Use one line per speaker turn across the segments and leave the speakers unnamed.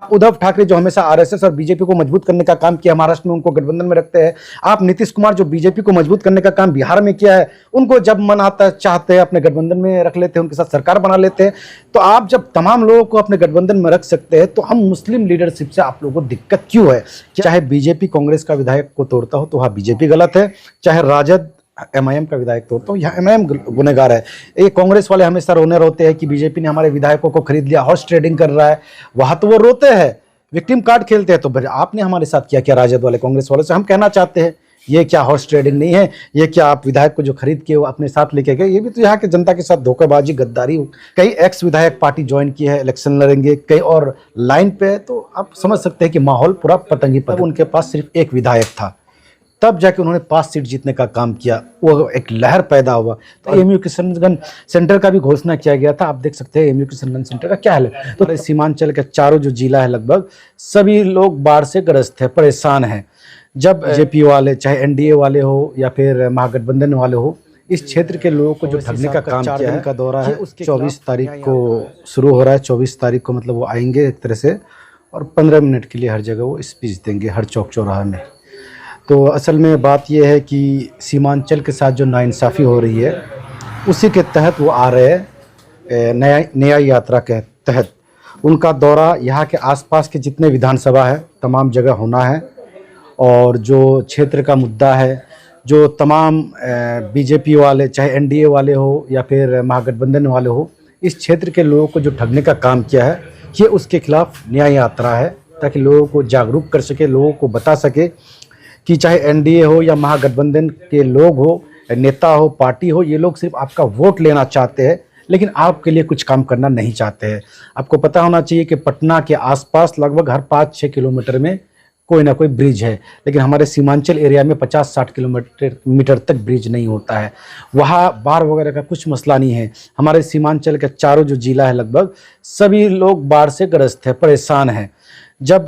उद्धव ठाकरे जो हमेशा आरएसएस और बीजेपी को मजबूत करने का काम किया, महाराष्ट्र में उनको गठबंधन में रखते हैं। आप नीतीश कुमार जो बीजेपी को मजबूत करने का काम बिहार में किया है, उनको जब मन आता चाहते हैं अपने गठबंधन में रख लेते हैं, उनके साथ सरकार बना लेते हैं। तो आप जब तमाम लोगों को अपने गठबंधन में रख सकते हैं तो हम मुस्लिम लीडरशिप से आप लोगों को दिक्कत क्यों है? चाहे बीजेपी कांग्रेस का विधायक को तोड़ता हो तो वहाँ बीजेपी गलत है, चाहे राजद एमआईएम का विधायक तोड़ता हूँ, यहाँ एमआईएम गुनहगार है। ये कांग्रेस वाले हमेशा रोने रोते हैं कि बीजेपी ने हमारे विधायकों को खरीद लिया, हॉर्स ट्रेडिंग कर रहा है, वहाँ तो वो रोते हैं, विक्टिम कार्ड खेलते हैं। तो फिर आपने हमारे साथ क्या किया राजद वाले कांग्रेस वाले से? हम कहना चाहते हैं ये क्या हॉर्स ट्रेडिंग नहीं है, ये क्या आप विधायक को जो खरीद के वो अपने साथ लेके गए, ये भी तो यहाँ के जनता के साथ धोखेबाजी गद्दारी। कई एक्स विधायक पार्टी ज्वाइन की है, इलेक्शन लड़ेंगे, कई और लाइन पे है। तो आप समझ सकते हैं कि माहौल पूरा पतंगी पर। उनके पास सिर्फ एक विधायक था, तब जाके उन्होंने 5 सीट जीतने का काम किया, वो एक लहर पैदा हुआ। तो एमयू किशनगंज सेंटर का भी घोषणा किया गया था। आप देख सकते हैं एमयू किशनगंज सेंटर का क्या हाल है। तो सीमांचल के चारों जो जिला है लगभग सभी लोग बाढ़ से ग्रस्त है, परेशान हैं। जब जेपी वाले चाहे एनडीए वाले हो या फिर महागठबंधन वाले हो, इस क्षेत्र के लोगों को जो ठगने का काम किया है, का दौरा है 24 तारीख को शुरू हो रहा है। 24 तारीख को मतलब वो आएंगे एक तरह से, और 15 मिनट के लिए हर जगह वो स्पीच देंगे, हर चौक चौराहा में। तो असल में बात यह है कि सीमांचल के साथ जो नाइंसाफ़ी हो रही है, उसी के तहत वो आ रहे हैं। नया यात्रा के तहत उनका दौरा यहाँ के आसपास के जितने विधानसभा है तमाम जगह होना है। और जो क्षेत्र का मुद्दा है, जो तमाम बीजेपी वाले चाहे एनडीए वाले हो या फिर महागठबंधन वाले हो, इस क्षेत्र के लोगों को जो ठगने का काम किया है, ये उसके खिलाफ न्याय यात्रा है, ताकि लोगों को जागरूक कर सके, लोगों को बता सके कि चाहे एनडीए हो या महागठबंधन के लोग हो, नेता हो, पार्टी हो, ये लोग सिर्फ आपका वोट लेना चाहते हैं, लेकिन आपके लिए कुछ काम करना नहीं चाहते हैं। आपको पता होना चाहिए कि पटना के आसपास लगभग हर 5-6 किलोमीटर में कोई ना कोई ब्रिज है, लेकिन हमारे सीमांचल एरिया में 50-60 किलोमीटर तक ब्रिज नहीं होता है। वहाँ बाढ़ वगैरह का कुछ मसला नहीं है। हमारे सीमांचल के चारों जो जिला है लगभग सभी लोग बाढ़ से ग्रस्त है, परेशान हैं। जब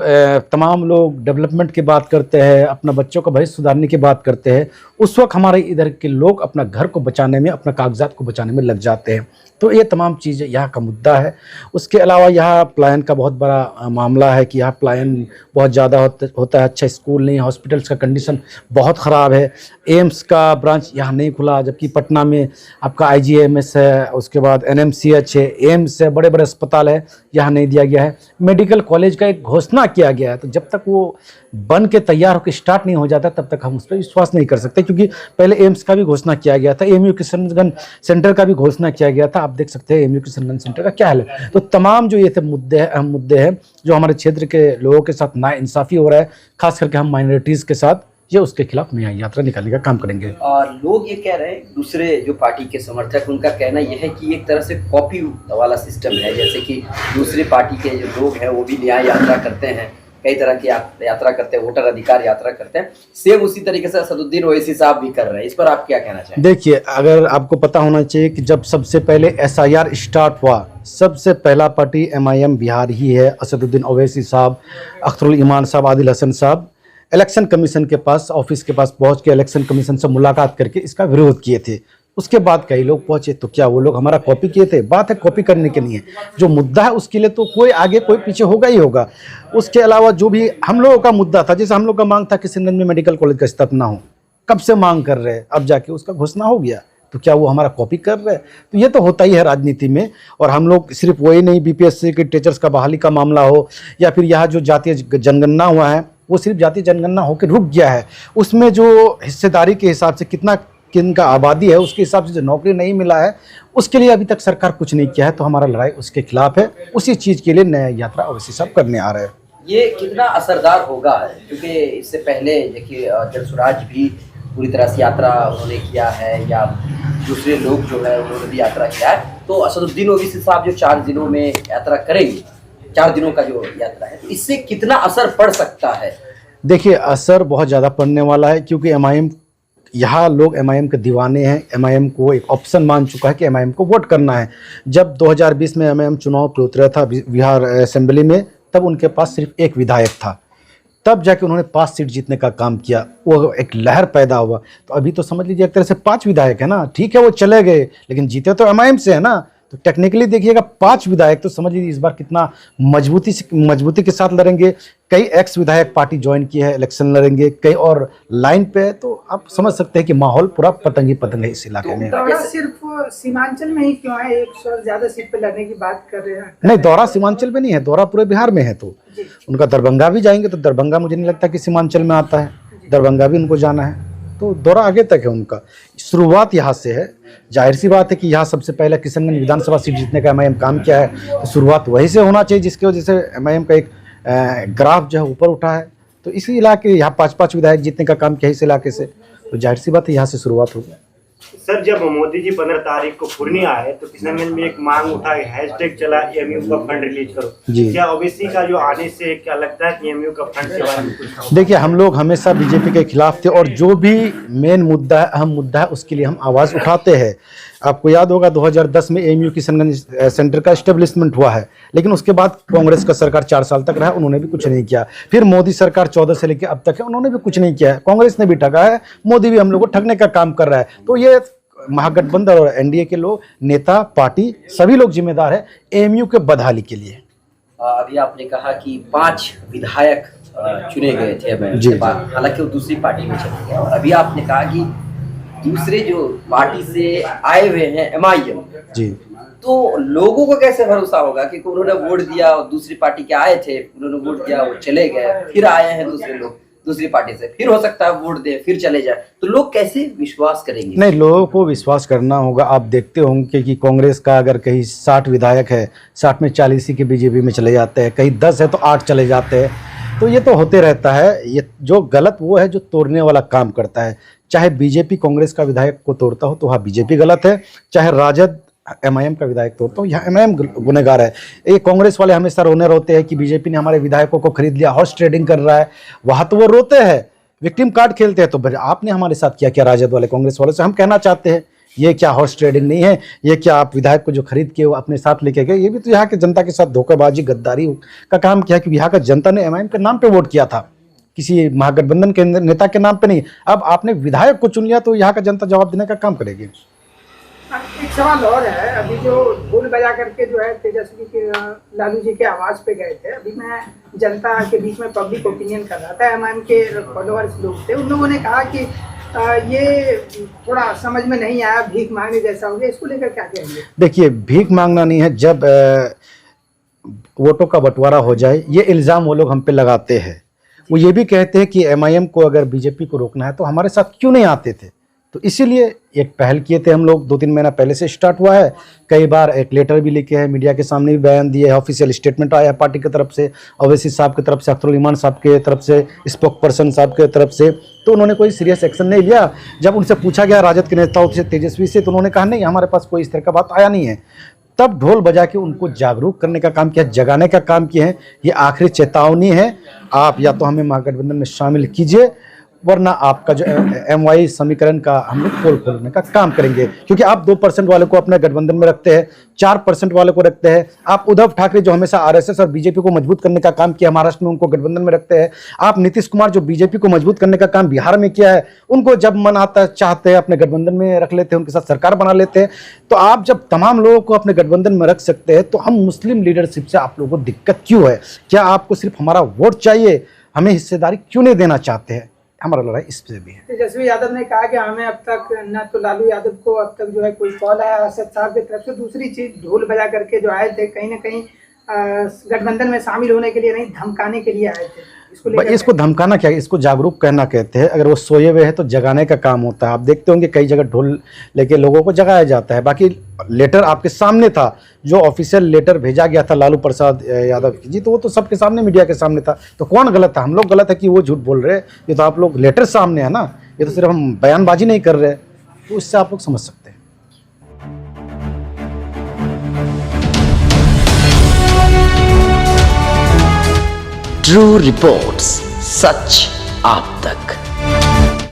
तमाम लोग डेवलपमेंट की बात करते हैं, अपना बच्चों का भविष्य सुधारने की बात करते हैं, उस वक्त हमारे इधर के लोग अपना घर को बचाने में, अपना कागजात को बचाने में लग जाते हैं। तो ये तमाम चीज़ें यहाँ का मुद्दा है। उसके अलावा यहाँ पलायन का बहुत बड़ा मामला है कि यहाँ पलायन बहुत ज़्यादा होता है। अच्छा स्कूल नहीं, हॉस्पिटल्स का कंडीशन बहुत ख़राब है। एम्स का ब्रांच यहाँ नहीं खुला, जबकि पटना में आपका आईजीएमएस है, उसके बाद एनएमसीएच है, एम्स है, बड़े बड़े अस्पताल है, यहाँ नहीं दिया गया है। मेडिकल कॉलेज का एक घोषणा किया गया है, तो जब तक वो बन के तैयार होकर स्टार्ट नहीं हो जाता तब तक हम उस पर विश्वास नहीं कर सकते, क्योंकि पहले एम्स का भी घोषणा किया गया था, एमयू किशनगंज सेंटर का भी घोषणा किया गया था। आप देख सकते हैं एमयू किशनगंज सेंटर का क्या हाल है। तो तमाम जो ये थे मुद्दे हैं, अहम मुद्दे हैं, जो हमारे क्षेत्र के लोगों के साथ नाइंसाफ़ी हो रहा है, खास करके हम माइनॉरिटीज़ के साथ, ये उसके खिलाफ न्याय यात्रा निकालने का काम करेंगे।
और लोग ये कह रहे हैं, दूसरे जो पार्टी के समर्थक, उनका कहना यह है कि एक तरह से कॉपी वाला सिस्टम है, जैसे कि दूसरी पार्टी के जो लोग हैं वो भी न्याय यात्रा करते हैं, कई तरह की यात्रा करते हैं, वोटर अधिकार यात्रा करते हैं, सेम उसी तरीके से असदुद्दीन ओवैसी साहब भी कर रहे हैं। इस पर आप क्या कहना चाहेंगे?
देखिए, अगर आपको पता होना चाहिए कि जब सबसे पहले एसआईआर स्टार्ट हुआ, सबसे पहला पार्टी एमआईएम बिहार ही है। असदुद्दीन ओवैसी साहब, अख्तरुल ईमान साहब, आदिल हसन साहब इलेक्शन कमीशन के पास, ऑफिस के पास पहुंच के इलेक्शन कमीशन से मुलाकात करके इसका विरोध किए थे। उसके बाद कई लोग पहुंचे, तो क्या वो लोग हमारा कॉपी किए थे? बात है कॉपी करने के लिए, जो मुद्दा है उसके लिए तो कोई आगे कोई पीछे होगा ही होगा। उसके अलावा जो भी हम लोगों का मुद्दा था, जैसे हम लोग का मांग था किशनगंज में मेडिकल कॉलेज का स्थापना हो, कब से मांग कर रहे हैं, अब जाके उसका घोषणा हो गया, तो क्या वो हमारा कॉपी कर रहे हैं? तो ये तो होता ही है राजनीति में। और हम लोग सिर्फ वही नहीं, बीपीएससी के टीचर्स का बहाली का मामला हो, या फिर यहाँ जो जातीय जनगणना हुआ है, वो सिर्फ जातीय जनगणना होकर रुक गया है। उसमें जो हिस्सेदारी के हिसाब से कितना किन का आबादी है, उसके हिसाब से जो नौकरी नहीं मिला है, उसके लिए अभी तक सरकार कुछ नहीं किया है। तो हमारा लड़ाई उसके खिलाफ है। उसी चीज़ के लिए नया यात्रा ओवैसी साहब करने आ रहे हैं।
ये कितना असरदार होगा? क्योंकि इससे पहले देखिए जनसुराज भी पूरी तरह से यात्रा उन्होंने किया है, या दूसरे लोग जो है उन्होंने भी यात्रा किया है। तो असदुद्दीन ओवैसी साहब जो 4 दिनों में यात्रा करेंगे, 4 दिनों का जो यात्रा है, तो इससे कितना असर पड़ सकता है?
देखिए, असर बहुत ज़्यादा पड़ने वाला है, क्योंकि एमआईएम, यहाँ लोग एमआईएम के दीवाने हैं। एमआईएम को एक ऑप्शन मान चुका है कि एमआईएम को वोट करना है। जब 2020 में एमआईएम चुनाव पे उतरा था बिहार असेंबली में, तब उनके पास सिर्फ एक विधायक था, तब जाके उन्होंने 5 सीट जीतने का काम किया, वो एक लहर पैदा हुआ। तो अभी तो समझ लीजिए एक तरह से 5 विधायक है ना, ठीक है वो चले गए, लेकिन जीते तो एमआईएम से है ना। तो टेक्निकली देखिएगा 5 विधायक तो समझ लीजिए इस बार कितना मजबूती के साथ लड़ेंगे। कई एक्स विधायक पार्टी ज्वाइन की है, इलेक्शन लड़ेंगे, कई और लाइन पे है। तो आप समझ सकते हैं कि माहौल पूरा पतंग ही पतंग है इस इलाके में।
दौरा सिर्फ सीमांचल में ही क्यों है? 100 ज्यादा सीट पे लड़ने की बात कर रहे हैं।
नहीं, दौरा सीमांचल में नहीं है, दौरा पूरे बिहार में है। तो उनका दरभंगा भी जाएंगे, तो दरभंगा मुझे नहीं लगता कि सीमांचल में आता है, दरभंगा भी उनको जाना है। तो दौरा आगे तक है उनका। शुरुआत यहाँ से है। जाहिर सी बात है कि यहाँ सबसे पहले किशनगंज विधानसभा सीट जीतने का एमआईएम काम किया है, तो शुरुआत वहीं से होना चाहिए, जिसकी वजह से एमआईएम का एक ग्राफ जो है ऊपर उठा है। तो इसी इलाके यहाँ 5-5 विधायक जीतने का काम किया इस इलाके से, तो जाहिर सी बात है यहाँ से शुरुआत होगी।
सर, जब मोदी जी 15 तारीख को पूर्णिया आए तो किशनगंज में एक मांग उठा, हैशटैग चला एमयू का फंड रिलीज करो
जी।
क्या ओबीसी का जो आने से क्या लगता है कि एमयू का फंड के बारे में कुछ?
देखिए, हम लोग हमेशा बीजेपी के खिलाफ थे और जो भी मेन मुद्दा है, अहम मुद्दा है, उसके लिए हम आवाज़ उठाते हैं। आपको याद होगा 2010 में एमयू किशनगंज सेंटर का एस्टेब्लिशमेंट हुआ है, लेकिन उसके बाद कांग्रेस का सरकार 4 साल तक रहा, उन्होंने भी कुछ नहीं किया। फिर मोदी सरकार 14 से लेकर अब तक है, उन्होंने भी कुछ नहीं किया है। कांग्रेस ने भी ठगा है, मोदी भी हम लोग को ठगने का काम कर रहा है। तो ये महागठबंधन और एनडीए के लोग, नेता, पार्टी, सभी लोग जिम्मेदार है एमयू के बदहाली के लिए।
अभी आपने कहा कि 5 विधायक चुने गए थे
जी।
हालांकि वो दूसरी पार्टी में चले गए, और अभी आपने कहा कि दूसरे जो पार्टी से आए हुए हैं एमआईएम
जी,
तो लोगों को कैसे भरोसा होगा कि उन्होंने वोट दिया और दूसरी पार्टी के आए थे, उन्होंने वोट दिया, वो चले गए, फिर आए हैं दूसरे लोग दूसरी पार्टी से, फिर हो सकता है वोट दे फिर चले जाए, तो लोग कैसे विश्वास करेंगे?
नहीं, लोगों को विश्वास करना होगा। आप देखते होंगे कि कांग्रेस का अगर कहीं 60 विधायक है, 60 में 40 ही के बीजेपी में चले जाते हैं, कहीं 10 है तो 8 चले जाते हैं। तो ये तो होते रहता है। ये जो गलत वो है जो तोड़ने वाला काम करता है। चाहे बीजेपी कांग्रेस का विधायक को तोड़ता हो तो वहाँ बीजेपी गलत है, चाहे राजद एमआईएम का विधायक तोड़ता हो, यहाँ एमआईएम गुनहगार है। ये कांग्रेस वाले हमेशा रोने रोते हैं कि बीजेपी ने हमारे विधायकों को खरीद लिया, हॉर्स ट्रेडिंग कर रहा है। वहाँ तो वो रोते हैं, विक्टिम कार्ड खेलते हैं। तो फिर आपने हमारे साथ क्या किया राजद वाले, कांग्रेस वाले से हम कहना चाहते हैं, ये क्या हॉर्स ट्रेडिंग नहीं है? ये क्या आप विधायक को जो खरीद के वो अपने साथ लेके गए, ये भी तो यहाँ के जनता के साथ धोखेबाजी, गद्दारी का काम किया। कि यहाँ का जनता ने एमआईएम के नाम पे वोट किया था, किसी महागठबंधन के नेता के नाम पे नहीं। अब आपने विधायक को चुन लिया तो यहाँ का जनता जवाब देने का काम करेगी।
एक सवाल और है। अभी जो ढोल बजा करके जो है तेजस्वी के लालू जी के आवाज पे गए थे, अभी मैं जनता के बीच में पब्लिक ओपिनियन कर रहा था, एमआईएम के फॉलोअर्स लोग थे, उन लोगों ने कहा कि ये थोड़ा समझ में नहीं आया, भीख मांगने जैसा हो गया। इसको लेकर क्या कहेंगे?
देखिए, भीख मांगना नहीं है। जब वोटों का बंटवारा हो जाए, ये इल्ज़ाम वो लोग हम पे लगाते हैं। वो ये भी कहते हैं कि एमआईएम को अगर बीजेपी को रोकना है तो हमारे साथ क्यों नहीं आते थे। तो इसीलिए एक पहल किए थे हम लोग, 2-3 महीना पहले से स्टार्ट हुआ है। कई बार एक लेटर भी लिखे हैं, मीडिया के सामने भी बयान दिए है, ऑफिशियल स्टेटमेंट आया है पार्टी की तरफ से, ओवैसी साहब की तरफ से, अख्तरुल ईमान साहब के तरफ से, स्पोक पर्सन साहब के तरफ से। तो उन्होंने कोई सीरियस एक्शन नहीं लिया। जब उनसे पूछा गया राजद के नेताओं से, तेजस्वी से, तो उन्होंने कहा नहीं, हमारे पास कोई इस तरह का बात आया नहीं है। तब ढोल बजा के उनको जागरूक करने का काम किया, जगाने का काम किया है। ये आखिरी चेतावनी है, आप या तो हमें महागठबंधन में शामिल कीजिए, वरना आपका जो एमवाई समीकरण का हम लोग पोल खोलने का काम करेंगे। क्योंकि आप 2% वाले को अपने गठबंधन में रखते हैं, 4% वाले को रखते हैं। आप उद्धव ठाकरे जो हमेशा आरएसएस और बीजेपी को मजबूत करने का काम किया महाराष्ट्र में, उनको गठबंधन में रखते हैं। आप नीतीश कुमार जो बीजेपी को मजबूत करने का काम बिहार में किया है, उनको जब मन आता चाहते हैं अपने गठबंधन में रख लेते हैं, उनके साथ सरकार बना लेते हैं। तो आप जब तमाम लोगों को अपने गठबंधन में रख सकते हैं, तो हम मुस्लिम लीडरशिप से आप लोगों को दिक्कत क्यों है? क्या आपको सिर्फ हमारा वोट चाहिए? हमें हिस्सेदारी क्यों नहीं देना चाहते हैं? हमारा लड़ाई इससे भी है।
तेजस्वी यादव ने कहा कि हमें अब तक न तो लालू यादव को अब तक जो है कोई कॉल आया असद साहब की तरफ से, दूसरी चीज ढोल बजा करके जो आए थे, कहीं ना कहीं गठबंधन में शामिल होने के लिए नहीं, धमकाने के लिए आए थे।
इसको धमकाना क्या है? इसको जागरूक कहना कहते हैं। अगर वो सोए हुए हैं तो जगाने का काम होता है। आप देखते होंगे कई जगह ढोल लेके लोगों को जगाया जाता है। बाकी लेटर आपके सामने था, जो ऑफिशियल लेटर भेजा गया था लालू प्रसाद यादव जी, तो वो तो सबके सामने, मीडिया के सामने था। तो कौन गलत था? हम लोग गलत है कि वो झूठ बोल रहे हैं? ये तो आप लोग लेटर सामने है ना, ये तो सिर्फ हम बयानबाजी नहीं कर रहे। तो इससे आप लोग समझ सकते हैं।
ट्रू रिपोर्ट्स, सच आप तक।